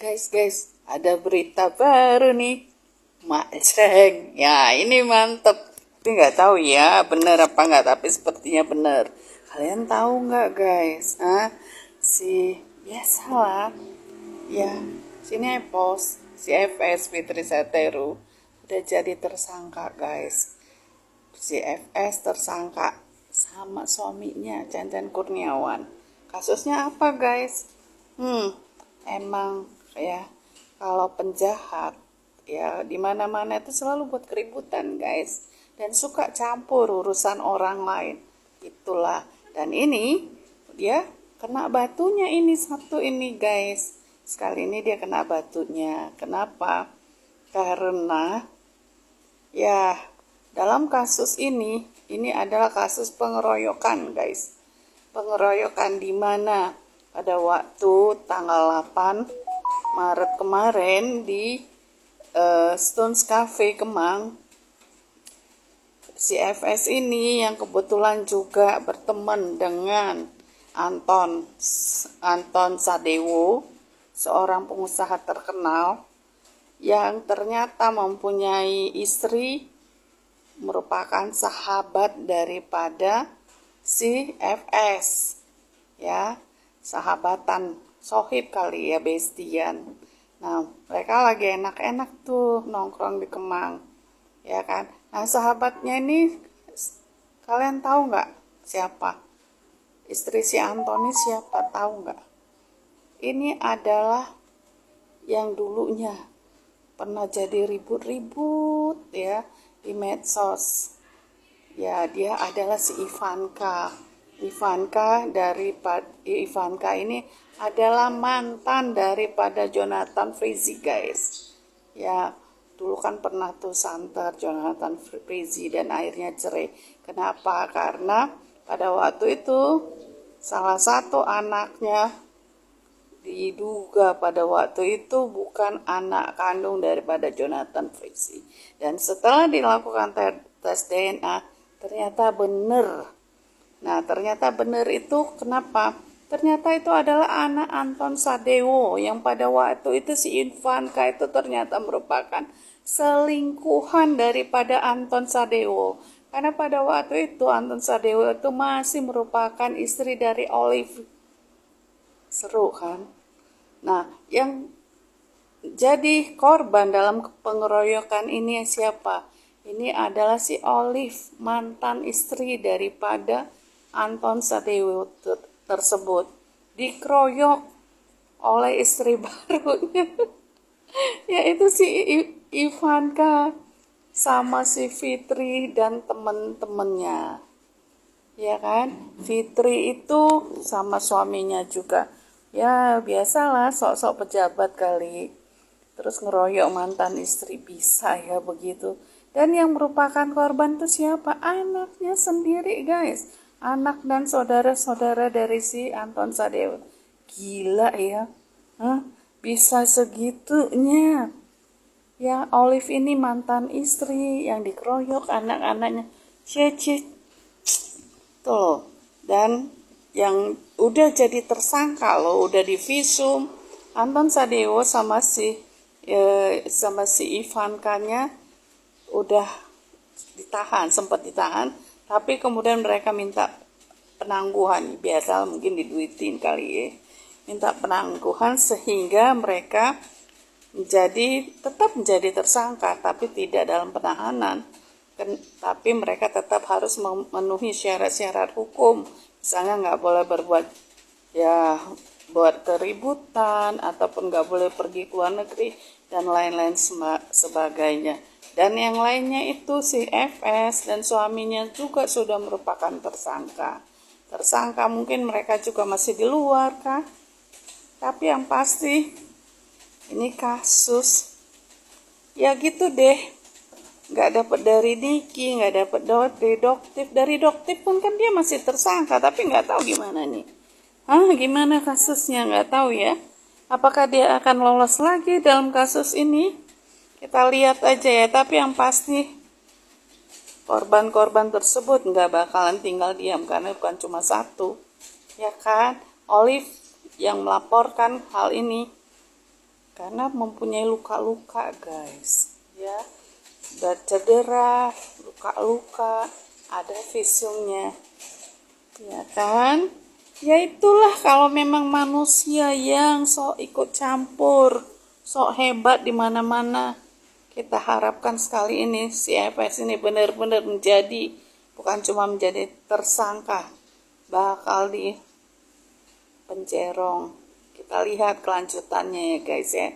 Guys, ada berita baru nih. Mak Ceng. Ya, ini mantep. Tapi nggak tahu ya, bener apa nggak. Tapi sepertinya bener. Kalian tahu nggak guys? Biasalah. Ya, sini Epos. Si FS Fitri Seteru udah jadi tersangka guys. Si FS tersangka sama suaminya Centen Kurniawan. Kasusnya apa guys? Emang ya, kalau penjahat ya di mana-mana itu selalu buat keributan guys, dan suka campur urusan orang lain. Itulah, dan ini dia kena batunya ini satu ini guys. Sekali ini dia kena batunya. Kenapa? Karena ya dalam kasus ini adalah kasus pengeroyokan guys. Pengeroyokan di mana pada waktu tanggal 8 Maret kemarin di Stones Cafe Kemang, si FS ini yang kebetulan juga berteman dengan Anton Sadewo, seorang pengusaha terkenal yang ternyata mempunyai istri merupakan sahabat daripada si FS, ya, sahabatan sohib kali ya, bestian. Nah, mereka lagi enak-enak tuh nongkrong di Kemang, ya kan. Nah, sahabatnya ini kalian tahu nggak siapa? Istri si Antoni siapa, tahu nggak? Ini adalah yang dulunya pernah jadi ribut-ribut ya di medsos. Ya, dia adalah si Ivanka. Ivanka ini adalah mantan daripada Jonathan Frizzy guys. Ya, dulu kan pernah tuh santer Jonathan Frizzy dan akhirnya cerai. Kenapa? Karena pada waktu itu salah satu anaknya diduga pada waktu itu bukan anak kandung daripada Jonathan Frizzy. Dan setelah dilakukan tes DNA, ternyata benar. Nah, ternyata benar itu kenapa? Ternyata itu adalah anak Anton Sadewo yang pada waktu itu si Ivanka itu ternyata merupakan selingkuhan daripada Anton Sadewo. Karena pada waktu itu Anton Sadewo itu masih merupakan istri dari Olive. Seru kan? Nah, yang jadi korban dalam pengeroyokan ini siapa? Ini adalah si Olive, mantan istri daripada Anton Sadewo tersebut. Dikeroyok oleh istri barunya, yaitu si Ivanka sama si Fitri dan temen-temennya. Ya kan? Fitri itu sama suaminya juga. Ya, biasalah sok-sok pejabat kali. Terus ngeroyok mantan istri, bisa ya begitu. Dan yang merupakan korban itu siapa? Anaknya sendiri guys. Anak dan saudara-saudara dari si Anton Sadewo. Gila ya. Bisa segitunya. Ya, Olive ini mantan istri yang dikeroyok anak-anaknya. Cie. Tuh. Dan yang udah jadi tersangka loh, udah divisum. Anton Sadewo sama si Ivankanya udah sempat ditahan, tapi kemudian mereka minta penangguhan, biasa mungkin diduitin kali ya, minta penangguhan sehingga mereka tetap menjadi tersangka, tapi tidak dalam penahanan. Tapi mereka tetap harus memenuhi syarat-syarat hukum, misalnya nggak boleh buat keributan, ataupun nggak boleh pergi ke luar negeri, dan lain-lain sebagainya. Dan yang lainnya itu si FS dan suaminya juga sudah merupakan tersangka. Mungkin mereka juga masih di luar kah? Tapi yang pasti ini kasus ya gitu deh. Nggak dapat dari Niki, nggak dapat dari Doktif pun kan dia masih tersangka, tapi nggak tahu gimana nih. Gimana kasusnya nggak tahu ya. Apakah dia akan lolos lagi dalam kasus ini? Kita lihat aja ya, tapi yang pasti korban-korban tersebut nggak bakalan tinggal diam, karena bukan cuma satu, ya kan? Olive yang melaporkan hal ini karena mempunyai luka-luka guys, ya, udah cedera, luka-luka, ada visumnya, ya kan? Ya itulah kalau memang manusia yang sok ikut campur, sok hebat di mana-mana. Kita harapkan sekali ini si FS ini benar-benar menjadi, bukan cuma menjadi tersangka, bakal di penjerong. Kita lihat kelanjutannya ya guys ya.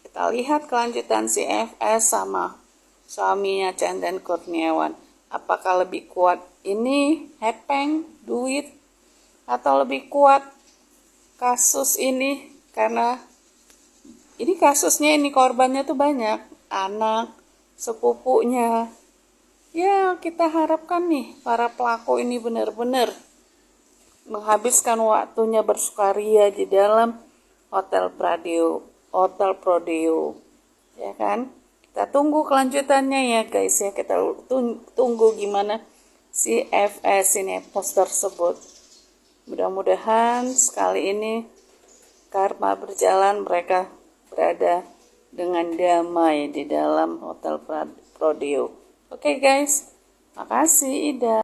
Kita lihat kelanjutan si FS sama suaminya Chandan Kurniawan. Apakah lebih kuat ini hepeng, duit, atau lebih kuat kasus ini? Karena ini kasusnya, ini korbannya tuh banyak, anak, sepupunya. Ya kita harapkan nih para pelaku ini benar-benar menghabiskan waktunya bersukaria di dalam Hotel Prodeo, ya kan? Kita tunggu kelanjutannya ya guys ya, kita tunggu gimana si FS ini post tersebut. Mudah-mudahan sekali ini karma berjalan, mereka berada dengan damai di dalam Hotel Prodeo. Oke guys, makasih Ida.